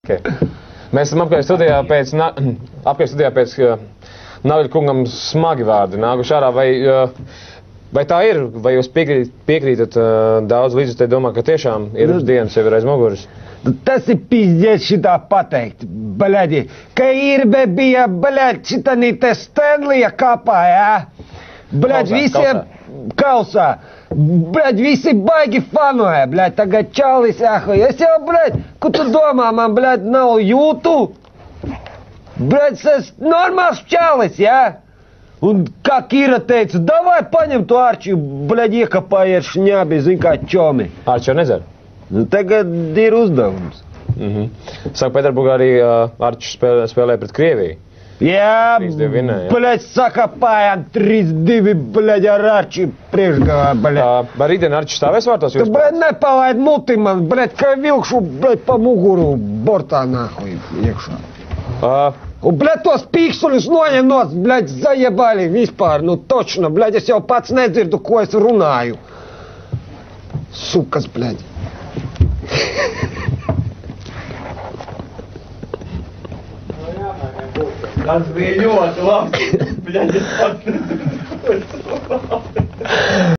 Okay. Mēs esam apkārt studijā pēc Nagļa kungam smagi vārdi nākuši ārā. Vai tā ir? Vai jūs piekrītat daudz līdzjutēji domā, ka tiešām ir dienas jau ir aiz muguras? Tas ir pizdiec šitā pateikt, bļaļi. Ka Irbe bija, bļaļ, šitanī te Stanlija kapā, jā? Bļaļ, visiem kausā. Bļaļ, visi baigi fanoja, bļaļ, tagad čalis jāhoja. Es jau, bļaļ, ko tu domā, man, bļaļ, nav jūtu? Bļaļ, es normāls čalis, jā? Un kā Kira teica, davai paņem to Arčiju, bļaļ, iekapāji ar šņābi, zin kā čomi. Arči jau nedzer? Nu, tagad ir uzdevums. Sanktpēterburgā arī Arčis spēlē pret Krieviju. Jā, 3-2 vinēja. Bļaļ, sakapājām 3-2, bļaļ, ar Arči priekšgavā, bļaļ. Vai rītdien Arčis stāvēs vārtos? Tu, bļaļ, nepalaid muti man, bļaļ, ka vilkšu, bļaļ, pa muguru bortā nahuj iekšā. Un, bļaļ, tos pīksuļus noņem nost, bļaļ, zajebali vispār, nu točno, bļaļ, es jau pats nedzirdu, ko es runāju. Sukas, bļaļ. Tas bija ļoti labi.